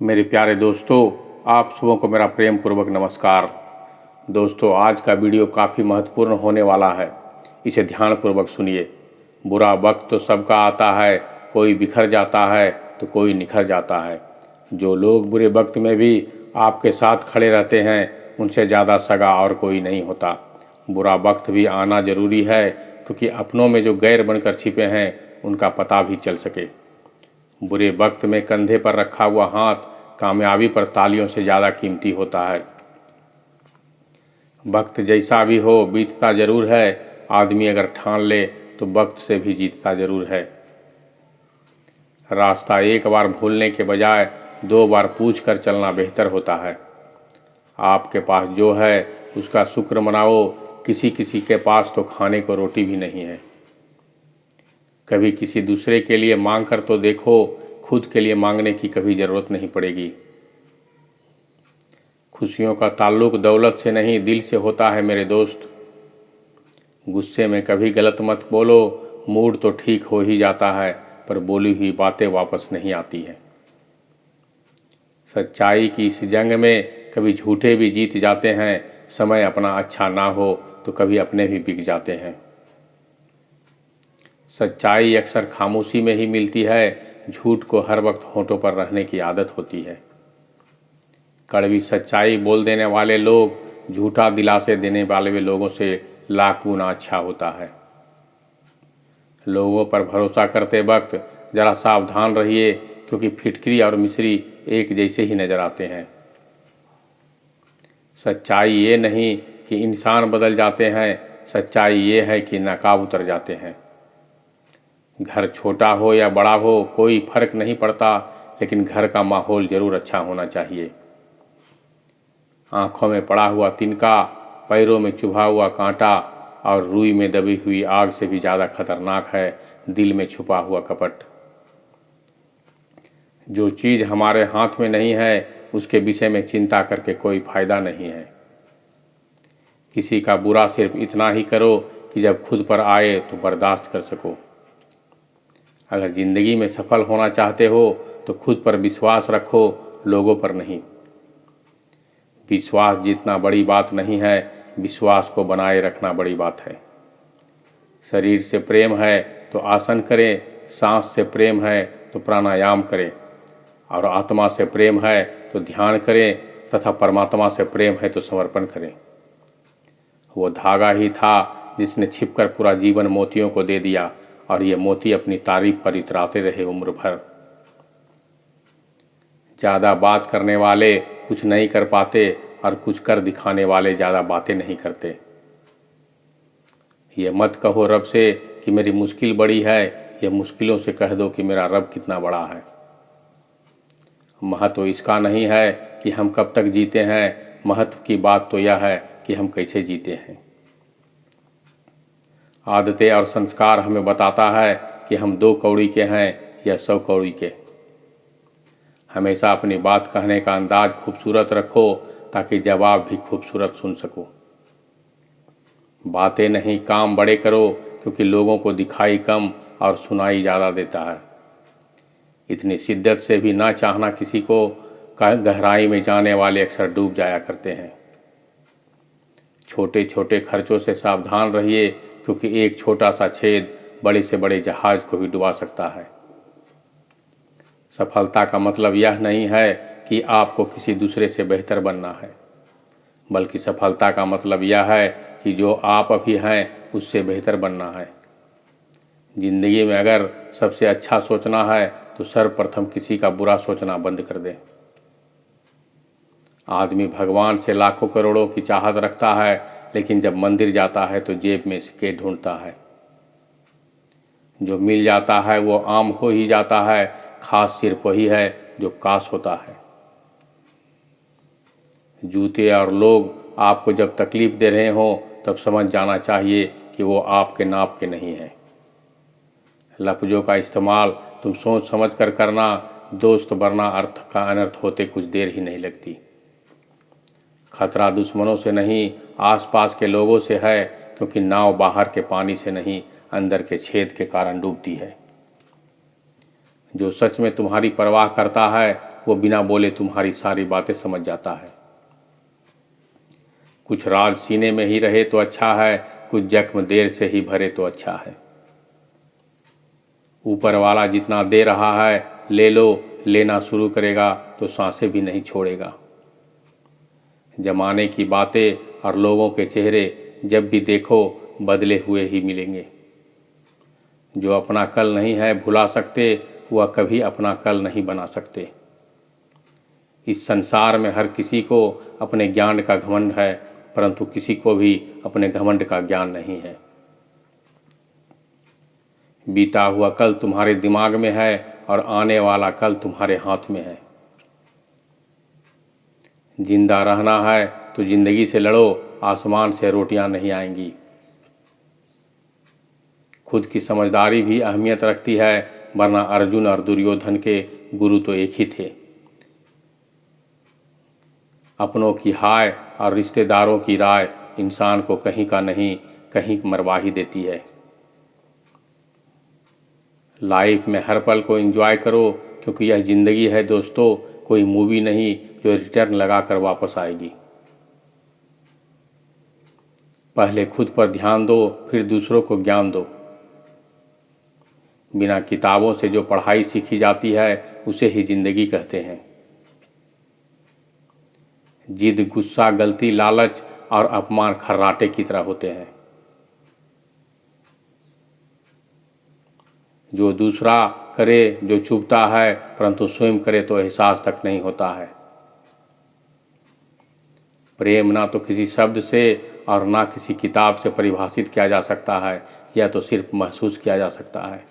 मेरे प्यारे दोस्तों, आप सबों को मेरा प्रेम पूर्वक नमस्कार। दोस्तों, आज का वीडियो काफ़ी महत्वपूर्ण होने वाला है, इसे ध्यानपूर्वक सुनिए। बुरा वक्त तो सबका आता है, कोई बिखर जाता है तो कोई निखर जाता है। जो लोग बुरे वक्त में भी आपके साथ खड़े रहते हैं, उनसे ज़्यादा सगा और कोई नहीं होता। बुरा वक्त भी आना ज़रूरी है, क्योंकि अपनों में जो गैर बनकर छिपे हैं, उनका पता भी चल सके। बुरे वक्त में कंधे पर रखा हुआ हाथ कामयाबी पर तालियों से ज़्यादा कीमती होता है। वक्त जैसा भी हो बीतता ज़रूर है, आदमी अगर ठान ले तो वक्त से भी जीतता ज़रूर है। रास्ता एक बार भूलने के बजाय 2 बार पूछ कर चलना बेहतर होता है। आपके पास जो है उसका शुक्र मनाओ, किसी किसी के पास तो खाने को रोटी भी नहीं है। कभी किसी दूसरे के लिए मांग कर तो देखो, खुद के लिए मांगने की कभी ज़रूरत नहीं पड़ेगी। खुशियों का ताल्लुक दौलत से नहीं, दिल से होता है मेरे दोस्त। गुस्से में कभी गलत मत बोलो, मूड तो ठीक हो ही जाता है, पर बोली हुई बातें वापस नहीं आती हैं। सच्चाई की इस जंग में कभी झूठे भी जीत जाते हैं। समय अपना अच्छा ना हो तो कभी अपने भी बिक जाते हैं। सच्चाई अक्सर खामोशी में ही मिलती है, झूठ को हर वक्त होठों पर रहने की आदत होती है। कड़वी सच्चाई बोल देने वाले लोग झूठा दिलासे देने वाले लोगों से लाख गुना अच्छा होता है। लोगों पर भरोसा करते वक्त ज़रा सावधान रहिए, क्योंकि फिटकरी और मिस्री एक जैसे ही नज़र आते हैं। सच्चाई ये नहीं कि इंसान बदल जाते हैं, सच्चाई ये है कि नकाब उतर जाते हैं। घर छोटा हो या बड़ा हो कोई फर्क नहीं पड़ता, लेकिन घर का माहौल ज़रूर अच्छा होना चाहिए। आँखों में पड़ा हुआ तिनका, पैरों में चुभा हुआ कांटा और रुई में दबी हुई आग से भी ज़्यादा खतरनाक है दिल में छुपा हुआ कपट। जो चीज़ हमारे हाथ में नहीं है, उसके विषय में चिंता करके कोई फायदा नहीं है। किसी का बुरा सिर्फ इतना ही करो कि जब खुद पर आए तो बर्दाश्त कर सको। अगर ज़िंदगी में सफल होना चाहते हो तो खुद पर विश्वास रखो, लोगों पर नहीं। विश्वास जीतना बड़ी बात नहीं है, विश्वास को बनाए रखना बड़ी बात है। शरीर से प्रेम है तो आसन करें, सांस से प्रेम है तो प्राणायाम करें, और आत्मा से प्रेम है तो ध्यान करें, तथा परमात्मा से प्रेम है तो समर्पण करें। वो धागा ही था जिसने छिपकर पूरा जीवन मोतियों को दे दिया, और ये मोती अपनी तारीफ पर इतराते रहे उम्र भर। ज़्यादा बात करने वाले कुछ नहीं कर पाते, और कुछ कर दिखाने वाले ज़्यादा बातें नहीं करते। ये मत कहो रब से कि मेरी मुश्किल बड़ी है, ये मुश्किलों से कह दो कि मेरा रब कितना बड़ा है। महत्व इसका नहीं है कि हम कब तक जीते हैं, महत्व की बात तो यह है कि हम कैसे जीते हैं। आदतें और संस्कार हमें बताता है कि हम 2 कौड़ी के हैं या 100 कौड़ी के। हमेशा अपनी बात कहने का अंदाज खूबसूरत रखो, ताकि जवाब भी खूबसूरत सुन सको। बातें नहीं काम बड़े करो, क्योंकि लोगों को दिखाई कम और सुनाई ज़्यादा देता है। इतनी शिद्दत से भी ना चाहना किसी को, गहराई में जाने वाले अक्सर डूब जाया करते हैं। छोटे छोटे खर्चों से सावधान रहिए, क्योंकि एक छोटा सा छेद बड़े से बड़े जहाज को भी डुबा सकता है। सफलता का मतलब यह नहीं है कि आपको किसी दूसरे से बेहतर बनना है, बल्कि सफलता का मतलब यह है कि जो आप अभी हैं उससे बेहतर बनना है। जिंदगी में अगर सबसे अच्छा सोचना है तो सर्वप्रथम किसी का बुरा सोचना बंद कर दें। आदमी भगवान से लाखों करोड़ों की चाहत रखता है, लेकिन जब मंदिर जाता है तो जेब में सिक्के ढूंढता है। जो मिल जाता है वो आम हो ही जाता है, खास सिर्फ वही है जो काश होता है। जूते और लोग आपको जब तकलीफ दे रहे हों, तब समझ जाना चाहिए कि वो आपके नाप के नहीं हैं। लफ्ज़ों का इस्तेमाल तुम सोच समझ कर करना, दोस्त बनना अर्थ का अनर्थ होते कुछ देर ही नहीं लगती। खतरा दुश्मनों से नहीं, आसपास के लोगों से है, क्योंकि नाव बाहर के पानी से नहीं, अंदर के छेद के कारण डूबती है। जो सच में तुम्हारी परवाह करता है वो बिना बोले तुम्हारी सारी बातें समझ जाता है। कुछ राज सीने में ही रहे तो अच्छा है, कुछ जख्म देर से ही भरे तो अच्छा है। ऊपर वाला जितना दे रहा है ले लो, लेना शुरू करेगा तो सांसें भी नहीं छोड़ेगा। जमाने की बातें और लोगों के चेहरे जब भी देखो बदले हुए ही मिलेंगे। जो अपना कल नहीं है भुला सकते, वह कभी अपना कल नहीं बना सकते। इस संसार में हर किसी को अपने ज्ञान का घमंड है, परंतु किसी को भी अपने घमंड का ज्ञान नहीं है। बीता हुआ कल तुम्हारे दिमाग में है और आने वाला कल तुम्हारे हाथ में है। जिंदा रहना है तो जिंदगी से लड़ो, आसमान से रोटियां नहीं आएंगी। खुद की समझदारी भी अहमियत रखती है, वरना अर्जुन और दुर्योधन के गुरु तो एक ही थे। अपनों की हाय और रिश्तेदारों की राय इंसान को कहीं का नहीं कहीं मरवा ही देती है। लाइफ में हर पल को एंजॉय करो, क्योंकि यह ज़िंदगी है दोस्तों, कोई मूवी नहीं जो रिटर्न लगाकर वापस आएगी। पहले खुद पर ध्यान दो, फिर दूसरों को ज्ञान दो। बिना किताबों से जो पढ़ाई सीखी जाती है उसे ही ज़िंदगी कहते हैं। जिद, गुस्सा, गलती, लालच और अपमान खर्राटे की तरह होते हैं। जो दूसरा करे जो चुभता है, परंतु स्वयं करे तो एहसास तक नहीं होता है। प्रेम ना तो किसी शब्द से और ना किसी किताब से परिभाषित किया जा सकता है, यह तो सिर्फ महसूस किया जा सकता है।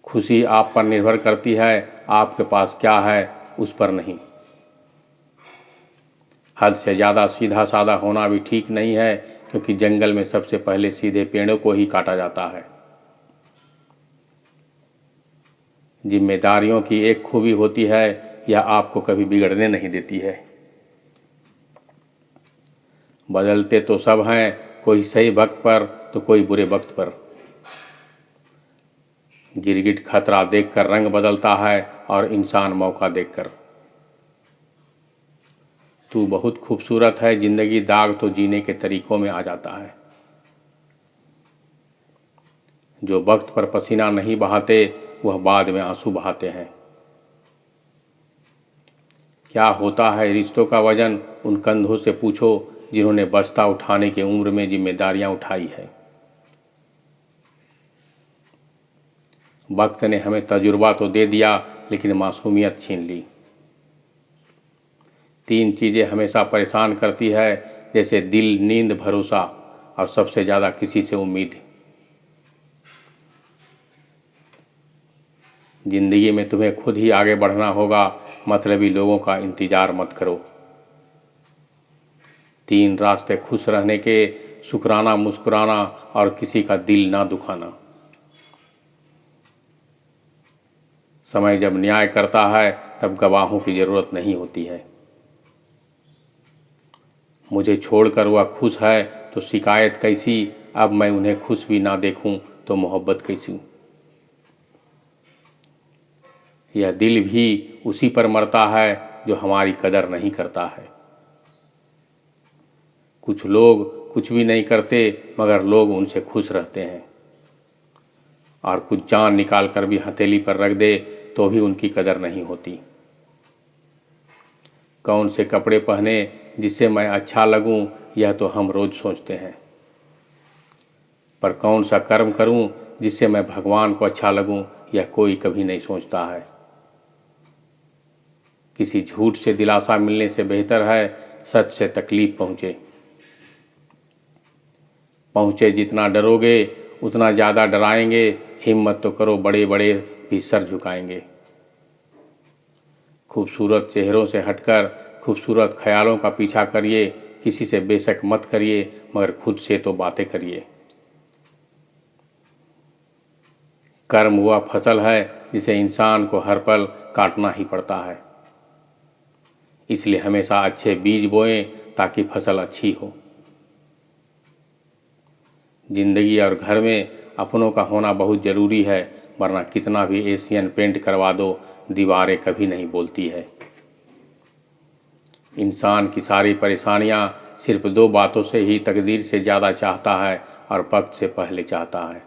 खुशी आप पर निर्भर करती है, आपके पास क्या है उस पर नहीं। हद से ज़्यादा सीधा साधा होना भी ठीक नहीं है, क्योंकि जंगल में सबसे पहले सीधे पेड़ों को ही काटा जाता है। जिम्मेदारियों की एक खूबी होती है, यह आपको कभी बिगड़ने नहीं देती है। बदलते तो सब हैं, कोई सही वक्त पर तो कोई बुरे वक्त पर। गिरगिट खतरा देखकर रंग बदलता है और इंसान मौका देखकर। तू बहुत खूबसूरत है जिंदगी, दाग तो जीने के तरीकों में आ जाता है। जो वक्त पर पसीना नहीं बहाते वह बाद में आंसू बहाते हैं। क्या होता है रिश्तों का वजन, उन कंधों से पूछो जिन्होंने बस्ता उठाने की उम्र में जिम्मेदारियां उठाई है। वक्त ने हमें तजुर्बा तो दे दिया, लेकिन मासूमियत छीन ली। 3 चीज़ें हमेशा परेशान करती है, जैसे दिल, नींद, भरोसा और सबसे ज़्यादा किसी से उम्मीद। जिंदगी में तुम्हें खुद ही आगे बढ़ना होगा, मतलबी लोगों का इंतज़ार मत करो। 3 रास्ते खुश रहने के, शुक्राना, मुस्कुराना और किसी का दिल ना दुखाना। समय जब न्याय करता है तब गवाहों की ज़रूरत नहीं होती है। मुझे छोड़कर वह खुश है तो शिकायत कैसी, अब मैं उन्हें खुश भी ना देखूं तो मोहब्बत कैसी। यह दिल भी उसी पर मरता है जो हमारी कदर नहीं करता है। कुछ लोग कुछ भी नहीं करते मगर लोग उनसे खुश रहते हैं, और कुछ जान निकाल कर भी हथेली पर रख दे तो भी उनकी कदर नहीं होती। कौन से कपड़े पहने जिससे मैं अच्छा लगूं, यह तो हम रोज सोचते हैं, पर कौन सा कर्म करूं जिससे मैं भगवान को अच्छा लगूं, यह कोई कभी नहीं सोचता है। किसी झूठ से दिलासा मिलने से बेहतर है सच से तकलीफ पहुँचे जितना डरोगे उतना ज़्यादा डराएंगे। हिम्मत तो करो, बड़े बड़े भी सर झुकाएंगे। खूबसूरत चेहरों से हटकर खूबसूरत ख्यालों का पीछा करिए। किसी से बेशक मत करिए, मगर खुद से तो बातें करिए। कर्म वह फसल है जिसे इंसान को हर पल काटना ही पड़ता है, इसलिए हमेशा अच्छे बीज बोएं ताकि फसल अच्छी हो। जिंदगी और घर में अपनों का होना बहुत ज़रूरी है, वरना कितना भी एशियन पेंट करवा दो, दीवारें कभी नहीं बोलती है। इंसान की सारी परेशानियां सिर्फ दो बातों से ही तकदीर से ज़्यादा चाहता है और वक्त से पहले चाहता है।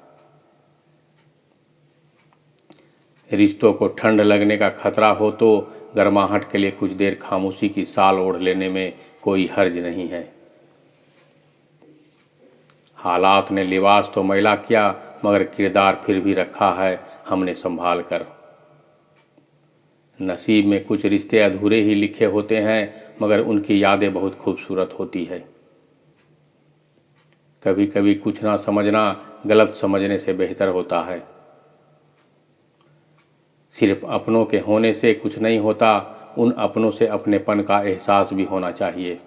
रिश्तों को ठंड लगने का खतरा हो तो गर्माहट के लिए कुछ देर खामोशी की साल ओढ़ लेने में कोई हर्ज नहीं है। हालात ने लिबास तो मैला किया, मगर किरदार फिर भी रखा है हमने संभाल कर। नसीब में कुछ रिश्ते अधूरे ही लिखे होते हैं, मगर उनकी यादें बहुत खूबसूरत होती है। कभी कभी कुछ ना समझना गलत समझने से बेहतर होता है। सिर्फ अपनों के होने से कुछ नहीं होता, उन अपनों से अपनेपन का एहसास भी होना चाहिए।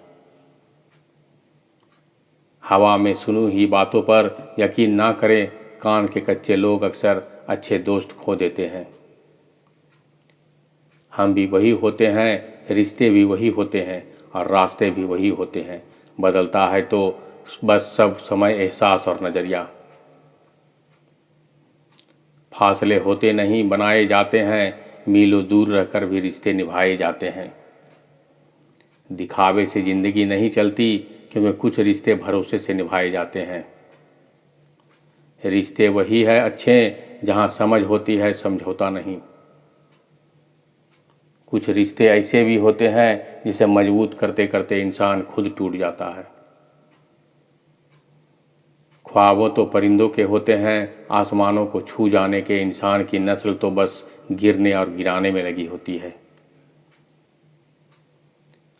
हवा में सुनी ही बातों पर यकीन ना करें, कान के कच्चे लोग अक्सर अच्छे दोस्त खो देते हैं। हम भी वही होते हैं, रिश्ते भी वही होते हैं और रास्ते भी वही होते हैं। बदलता है तो बस सब समय, एहसास और नज़रिया। फासले होते नहीं, बनाए जाते हैं। मीलों दूर रहकर भी रिश्ते निभाए जाते हैं। दिखावे से ज़िंदगी नहीं चलती, क्योंकि कुछ रिश्ते भरोसे से निभाए जाते हैं। रिश्ते वही है अच्छे जहाँ समझ होती है, समझौता नहीं। कुछ रिश्ते ऐसे भी होते हैं जिसे मजबूत करते करते इंसान खुद टूट जाता है। ख्वाबों तो परिंदों के होते हैं, आसमानों को छू जाने के इंसान की नस्ल तो बस गिरने और गिराने में लगी होती है।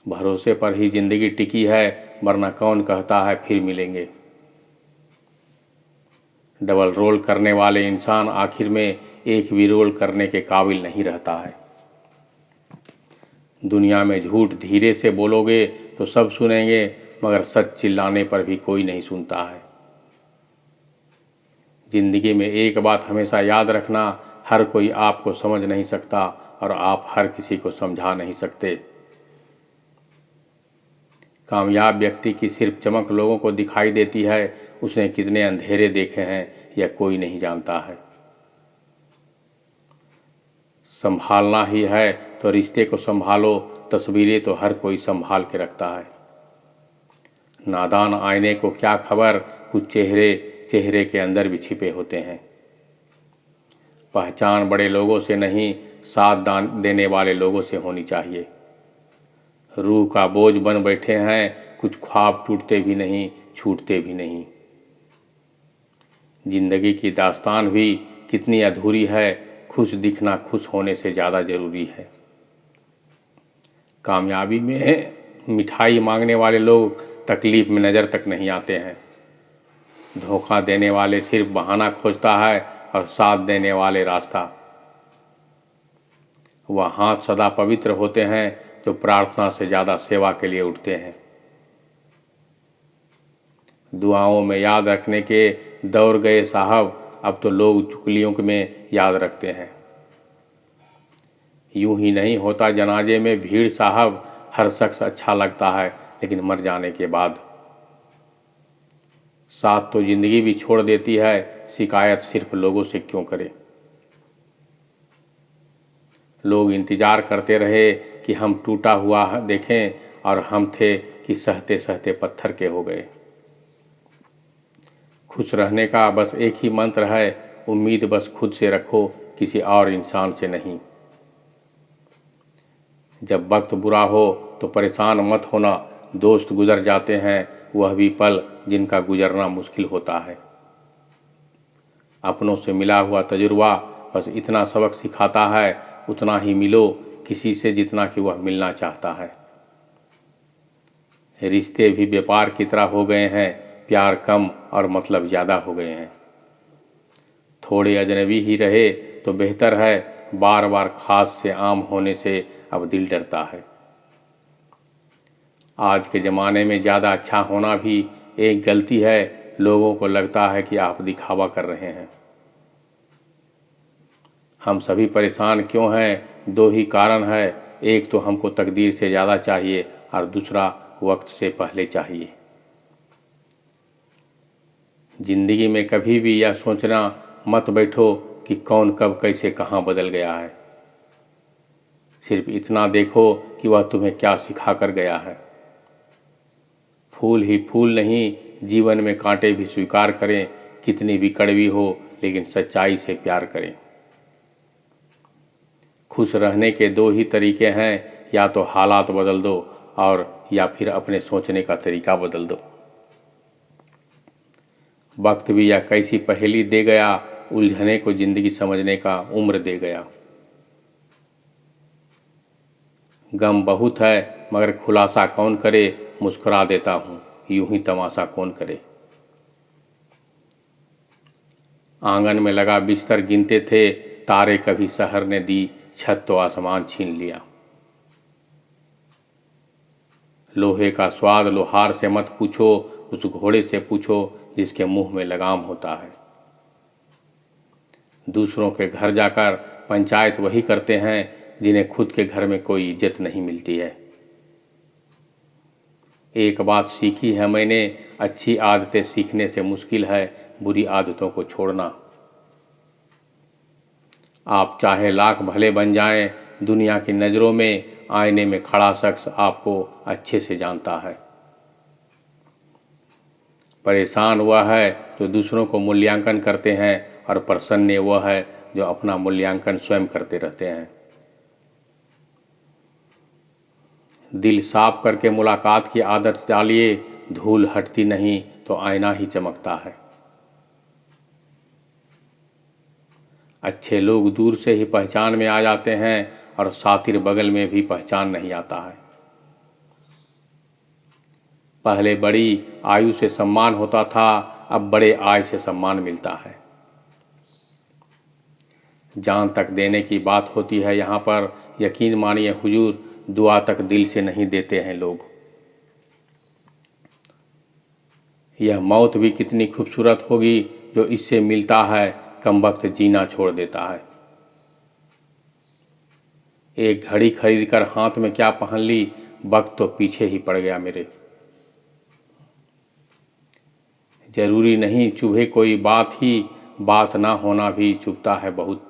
भरोसे पर ही जिंदगी टिकी है, वरना कौन कहता है फिर मिलेंगे। डबल रोल करने वाले इंसान आखिर में एक भी रोल करने के काबिल नहीं रहता है। दुनिया में झूठ धीरे से बोलोगे तो सब सुनेंगे, मगर सच चिल्लाने पर भी कोई नहीं सुनता है। जिंदगी में एक बात हमेशा याद रखना, हर कोई आपको समझ नहीं सकता और आप हर किसी को समझा नहीं सकते। कामयाब व्यक्ति की सिर्फ चमक लोगों को दिखाई देती है, उसने कितने अंधेरे देखे हैं यह कोई नहीं जानता है। संभालना ही है तो रिश्ते को संभालो, तस्वीरें तो हर कोई संभाल के रखता है। नादान आईने को क्या खबर, कुछ चेहरे चेहरे के अंदर भी छिपे होते हैं। पहचान बड़े लोगों से नहीं, साथ दान देने वाले लोगों से होनी चाहिए। रूह का बोझ बन बैठे हैं, कुछ ख्वाब टूटते भी नहीं, छूटते भी नहीं। जिंदगी की दास्तान भी कितनी अधूरी है, खुश दिखना खुश होने से ज़्यादा ज़रूरी है। कामयाबी में मिठाई मांगने वाले लोग तकलीफ में नज़र तक नहीं आते हैं। धोखा देने वाले सिर्फ बहाना खोजता है और साथ देने वाले रास्ता। वह हाथ सदा पवित्र होते हैं जो प्रार्थना से ज़्यादा सेवा के लिए उठते हैं। दुआओं में याद रखने के दौर गए साहब, अब तो लोग चुगलियों में याद रखते हैं। यूं ही नहीं होता जनाजे में भीड़ साहब, हर शख्स अच्छा लगता है लेकिन मर जाने के बाद। साथ तो जिंदगी भी छोड़ देती है, शिकायत सिर्फ लोगों से क्यों करे। लोग इंतजार करते रहे कि हम टूटा हुआ देखें, और हम थे कि सहते सहते पत्थर के हो गए। खुश रहने का बस एक ही मंत्र है, उम्मीद बस खुद से रखो, किसी और इंसान से नहीं। जब वक्त बुरा हो तो परेशान मत होना, दोस्त गुजर जाते हैं, वह भी पल जिनका गुजरना मुश्किल होता है। अपनों से मिला हुआ तजुर्बा बस इतना सबक सिखाता है, उतना ही मिलो किसी से जितना कि वह मिलना चाहता है। रिश्ते भी व्यापार की तरह हो गए हैं, प्यार कम और मतलब ज़्यादा हो गए हैं। थोड़े अजनबी ही रहे तो बेहतर है, बार बार खास से आम होने से अब दिल डरता है। आज के ज़माने में ज़्यादा अच्छा होना भी एक गलती है, लोगों को लगता है कि आप दिखावा कर रहे हैं। हम सभी परेशान क्यों हैं, दो ही कारण है, एक तो हमको तकदीर से ज़्यादा चाहिए और दूसरा वक्त से पहले चाहिए। ज़िंदगी में कभी भी यह सोचना मत बैठो कि कौन कब कैसे कहाँ बदल गया है। सिर्फ इतना देखो कि वह तुम्हें क्या सिखा कर गया है। फूल ही फूल नहीं, जीवन में कांटे भी स्वीकार करें, कितनी भी कड़वी हो लेकिन सच्चाई से प्यार करें। खुश रहने के दो ही तरीके हैं, या तो हालात बदल दो और या फिर अपने सोचने का तरीका बदल दो। वक्त भी यह कैसी पहेली दे गया, उलझने को जिंदगी समझने का उम्र दे गया। गम बहुत है मगर खुलासा कौन करे, मुस्कुरा देता हूँ यूं ही तमाशा कौन करे। आंगन में लगा बिस्तर गिनते थे, तारे कभी शहर ने दी, छत तो आसमान छीन लिया। लोहे का स्वाद लोहार से मत पूछो, उस घोड़े से पूछो जिसके मुंह में लगाम होता है। दूसरों के घर जाकर पंचायत वही करते हैं जिन्हें खुद के घर में कोई इज्जत नहीं मिलती है। एक बात सीखी है मैंने, अच्छी आदतें सीखने से मुश्किल है बुरी आदतों को छोड़ना। आप चाहे लाख भले बन जाएं, दुनिया की नज़रों में आईने में खड़ा शख्स आपको अच्छे से जानता है। परेशान वह है जो दूसरों को मूल्यांकन करते हैं और प्रसन्न वह है जो अपना मूल्यांकन स्वयं करते रहते हैं। दिल साफ करके मुलाकात की आदत डालिए, धूल हटती नहीं तो आईना ही चमकता है। अच्छे लोग दूर से ही पहचान में आ जाते हैं और सातिर बगल में भी पहचान नहीं आता है। पहले बड़ी आयु से सम्मान होता था, अब बड़े आय से सम्मान मिलता है। जान तक देने की बात होती है यहाँ पर, यकीन मानिए हुजूर, दुआ तक दिल से नहीं देते हैं लोग। यह मौत भी कितनी खूबसूरत होगी जो इससे मिलता है, कम वक्त जीना छोड़ देता है। एक घड़ी खरीद कर हाथ में क्या पहन ली, वक्त तो पीछे ही पड़ गया मेरे। जरूरी नहीं चुभे कोई बात ही, बात ना होना भी चुभता है बहुत।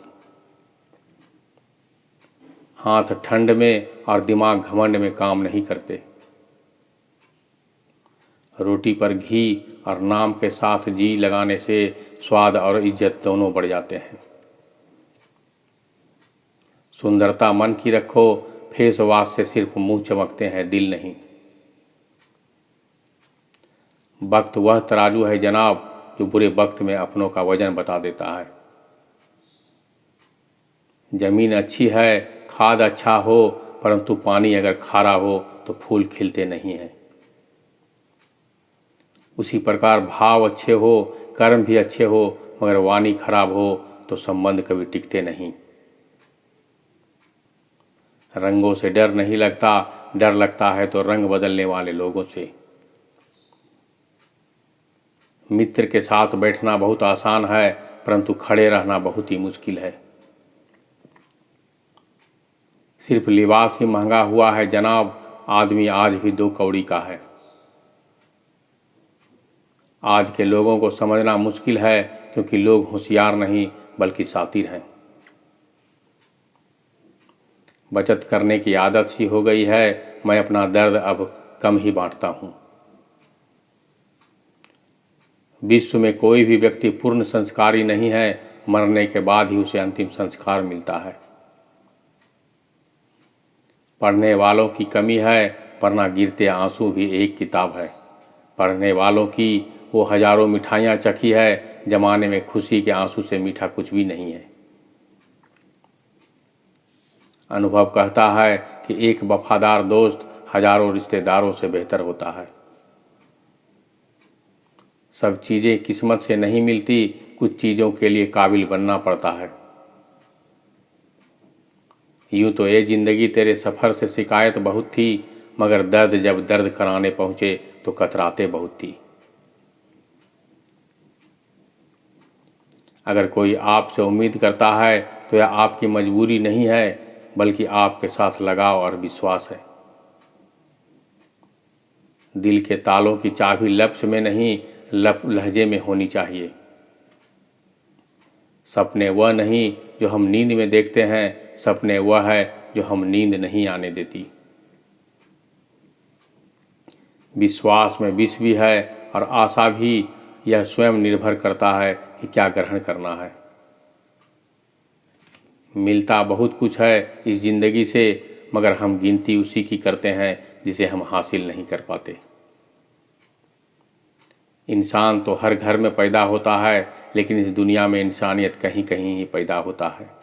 हाथ ठंड में और दिमाग घमंड में काम नहीं करते। रोटी पर घी और नाम के साथ जी लगाने से स्वाद और इज्जत दोनों बढ़ जाते हैं। सुंदरता मन की रखो, फेस वॉश से सिर्फ मुंह चमकते हैं, दिल नहीं। वक्त वह तराजू है जनाब जो बुरे वक्त में अपनों का वजन बता देता है। जमीन अच्छी है, खाद अच्छा हो, परंतु पानी अगर खारा हो तो फूल खिलते नहीं हैं। उसी प्रकार भाव अच्छे हो, कर्म भी अच्छे हो, मगर वाणी खराब हो तो संबंध कभी टिकते नहीं। रंगों से डर नहीं लगता, डर लगता है तो रंग बदलने वाले लोगों से। मित्र के साथ बैठना बहुत आसान है, परंतु खड़े रहना बहुत ही मुश्किल है। सिर्फ लिबास ही महंगा हुआ है जनाब, आदमी आज भी 2 कौड़ी का है। आज के लोगों को समझना मुश्किल है क्योंकि लोग होशियार नहीं बल्कि शातिर हैं। बचत करने की आदत सी हो गई है, मैं अपना दर्द अब कम ही बांटता हूँ। विश्व में कोई भी व्यक्ति पूर्ण संस्कारी नहीं है, मरने के बाद ही उसे अंतिम संस्कार मिलता है। पढ़ने वालों की कमी है, पढ़ना गिरते आंसू भी एक किताब है। पढ़ने वालों की वो हजारों मिठाइयाँ चखी है, जमाने में खुशी के आंसू से मीठा कुछ भी नहीं है। अनुभव कहता है कि एक वफादार दोस्त हजारों रिश्तेदारों से बेहतर होता है। सब चीज़ें किस्मत से नहीं मिलती, कुछ चीज़ों के लिए काबिल बनना पड़ता है। यूँ तो ये ज़िंदगी तेरे सफ़र से शिकायत बहुत थी, मगर दर्द जब दर्द कराने पहुँचे तो कतराते बहुत थी। अगर कोई आपसे उम्मीद करता है तो यह आपकी मजबूरी नहीं है, बल्कि आपके साथ लगाव और विश्वास है। दिल के तालों की चाबी लफ्ज़ में नहीं, लहजे में होनी चाहिए। सपने वह नहीं जो हम नींद में देखते हैं, सपने वह है जो हम नींद नहीं आने देती। विश्वास में विष भी है और आशा भी, यह स्वयं निर्भर करता है कि क्या ग्रहण करना है। मिलता बहुत कुछ है इस ज़िंदगी से, मगर हम गिनती उसी की करते हैं जिसे हम हासिल नहीं कर पाते। इंसान तो हर घर में पैदा होता है, लेकिन इस दुनिया में इंसानियत कहीं कहीं ही पैदा होता है।